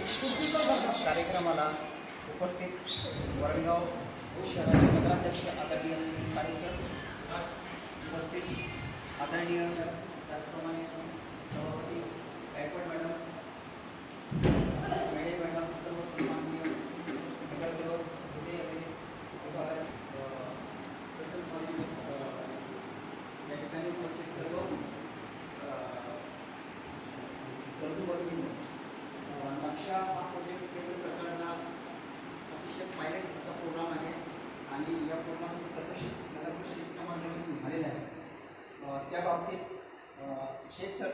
कार्यक्रमाला उपस्थित वरणगाव शहराचे नगराध्यक्ष आदरणीय काळे सर, उपस्थित आदरणीय त्याचप्रमाणे सभापती गायकवाड मॅडम, मेळे मॅडम, सर्व सन्माननीय नगरसेवक होते तसंच माझे या ठिकाणी उपस्थित सर्व बंधू नक्षा हा प्रोजेक्ट केंद्र सरकारला अतिशय पायलट असा प्रोग्राम आहे आणि या प्रोग्रामची सर्व नगर परिषदेच्या माध्यमातून झालेला आहे. त्या बाबतीत शेख सर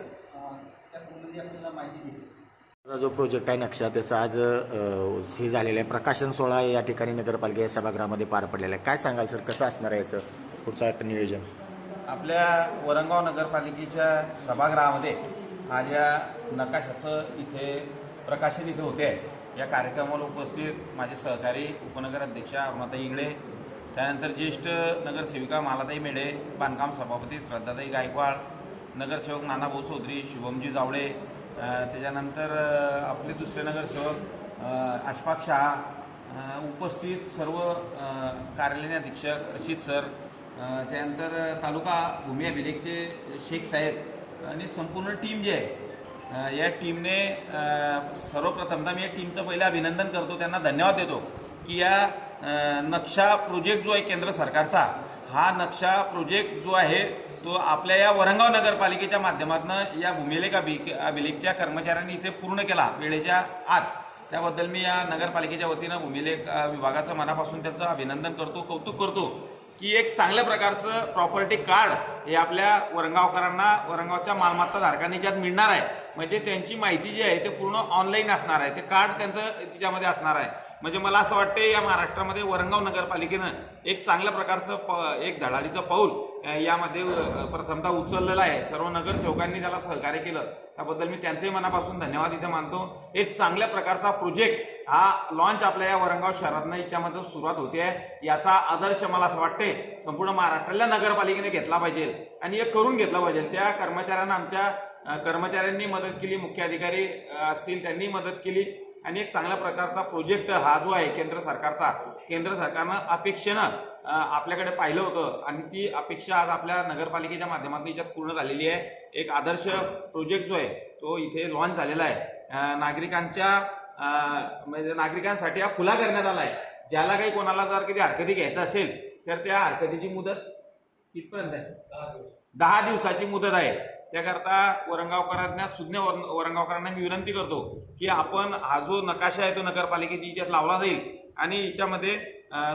त्यासंबंधी आपल्याला माहिती दिली. जो प्रोजेक्ट आहे नक्षा त्याचा आज हे झालेलं आहे, प्रकाशन सोहळा या ठिकाणी नगरपालिका सभागृहामध्ये पार पडलेला आहे. काय सांगाल सर, कसं असणार आहे याचं पुढचं नियोजन? आपल्या वरणगाव नगरपालिकेच्या सभागृहामध्ये आज या नकाशाचं इथे प्रकाशन इथे होते आहे. या कार्यक्रमाला उपस्थित माझे सहकारी उपनगराध्यक्षा अरुणाताई इंगळे, त्यानंतर ज्येष्ठ नगरसेविका मालाताई मेढे, बांधकाम सभापती श्रद्धाताई गायकवाड, नगरसेवक नानाभाऊ चौधरी, शुभमजी जावळे, त्याच्यानंतर आपले दुसरे नगरसेवक अशफाक शहा, उपस्थित सर्व कार्यालयीन अधीक्षक रशीद सर, त्यानंतर तालुका भूमी अभिलेखचे शेख साहेब आणि संपूर्ण टीम जी आहे या टीमने सर्वप्रथमतः मी या टीमचं पहिलं अभिनंदन करतो, त्यांना धन्यवाद देतो की या नक्षा प्रोजेक्ट जो आहे केंद्र सरकारचा, हा नक्षा प्रोजेक्ट जो आहे तो आपल्या या वरणगाव नगरपालिकेच्या माध्यमातून या भूमिलेख अभिलेखच्या कर्मचाऱ्यांनी इथे पूर्ण केला वेळेच्या आत. त्याबद्दल मी या नगरपालिकेच्या वतीनं भूमिलेख विभागाचं मनापासून त्यांचं अभिनंदन करतो, कौतुक करतो की एक चांगल्या प्रकारचं प्रॉपर्टी कार्ड हे आपल्या वरणगावकरांना, वरणगावच्या मालमत्ता धारकांनी ज्यात मिळणार आहे. म्हणजे त्यांची माहिती जी आहे ते पूर्ण ऑनलाईन असणार आहे, ते कार्ड त्यांचं तिच्यामध्ये असणार आहे. म्हणजे मला असं वाटते या महाराष्ट्रामध्ये वरणगाव नगरपालिकेनं एक चांगल्या प्रकारचं एक धडाडीचं पाऊल यामध्ये प्रथमतः उचललेलं आहे. सर्व नगरसेवकांनी त्याला सहकार्य केलं, त्याबद्दल मी त्यांचेही मनापासून धन्यवाद इथे मानतो. एक चांगल्या प्रकारचा प्रोजेक्ट हा लॉन्च आपल्या या वरणगाव शहरातनं याच्यामध्ये सुरुवात होते आहे. याचा आदर्श मला असं वाटते संपूर्ण महाराष्ट्रातल्या नगरपालिकेने घेतला पाहिजे आणि एक करून घेतला पाहिजे. त्या कर्मचाऱ्यांना, आमच्या कर्मचाऱ्यांनी मदत केली, मुख्य अधिकारी असतील त्यांनी मदत केली आणि एक चांगल्या प्रकारचा प्रोजेक्ट हा जो आहे केंद्र सरकारचा, केंद्र सरकारनं अपेक्षेनं आपल्याकडे पाहिलं होतं आणि ती अपेक्षा आज आपल्या नगरपालिकेच्या माध्यमातून याच्यात पूर्ण झालेली आहे. एक आदर्श प्रोजेक्ट जो आहे तो इथे लॉन्च झालेला आहे. म्हणजे नागरिकांसाठी हा खुला करण्यात आला आहे. ज्याला काही कोणाला जर कधी हरकती घ्यायचं असेल तर त्या हरकतीची मुदत कितपर्यंत आहे? 10 दिवसाची मुदत आहे. त्याकरता वरणगावकरांना, सुज्ञ वरणगावकरांना मी विनंती करतो की आपण हा जो नकाशा आहे तो नगरपालिकेची याच्यात लावला जाईल आणि याच्यामध्ये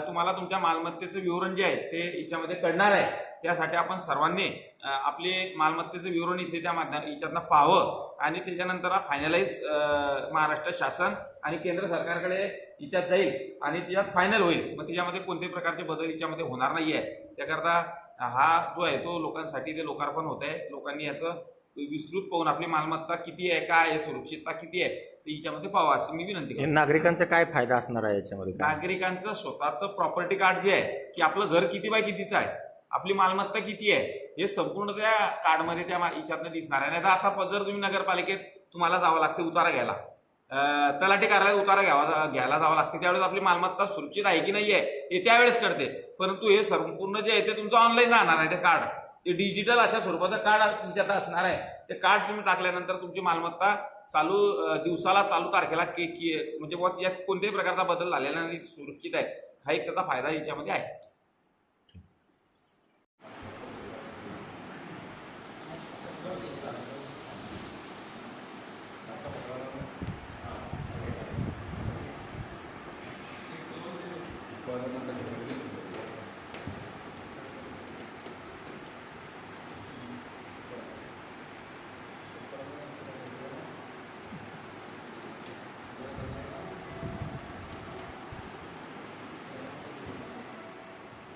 तुम्हाला तुमच्या मालमत्तेचं विवरण जे आहे ते याच्यामध्ये कळणार आहे. त्यासाठी आपण सर्वांनी आपले मालमत्तेचं विवरण इथे त्या याच्यातनं पाहावं आणि त्याच्यानंतर हा फायनलाइज महाराष्ट्र शासन आणि केंद्र सरकारकडे याच्यात जाईल आणि त्याच्यात फायनल होईल. मग त्याच्यामध्ये कोणत्याही प्रकारचे बदल याच्यामध्ये होणार नाही आहे. त्याकरता हा जो आहे तो लोकांसाठी ते लोकार्पण होत आहे. लोकांनी याचं विस्तृत पाहून आपली मालमत्ता किती आहे, काय आहे, सुरक्षितता किती आहे ते याच्यामध्ये पाहावं अशी मी विनंती करतो. नागरिकांचा काय फायदा असणार आहे याच्यामध्ये? नागरिकांचं स्वतःचं प्रॉपर्टी कार्ड जे आहे की आपलं घर किती बाय कितीचं आहे, आपली मालमत्ता किती आहे, हे संपूर्ण त्या कार्डमध्ये त्या याच्यातनं दिसणार आहे. नाही तर आता जर तुम्ही नगरपालिकेत तुम्हाला जावं लागते उतारा घ्यायला, तलाठी कार्यालयात उतारा घ्यायला जावं लागते, त्यावेळेस आपली मालमत्ता सुरक्षित आहे की नाही आहे हे त्यावेळेस कळते. परंतु हे संपूर्ण जे आहे ते तुमचं ऑनलाईन राहणार आहे. ते कार्ड ते डिजिटल अशा स्वरूपाचं कार्ड तुमच्यात असणार आहे. ते कार्ड तुम्ही टाकल्यानंतर तुमची मालमत्ता चालू दिवसाला, चालू तारखेला म्हणजे यात कोणत्याही प्रकारचा बदल झालेला नाही, सुरक्षित आहे. हा एक त्याचा फायदा याच्यामध्ये आहे.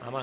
आमा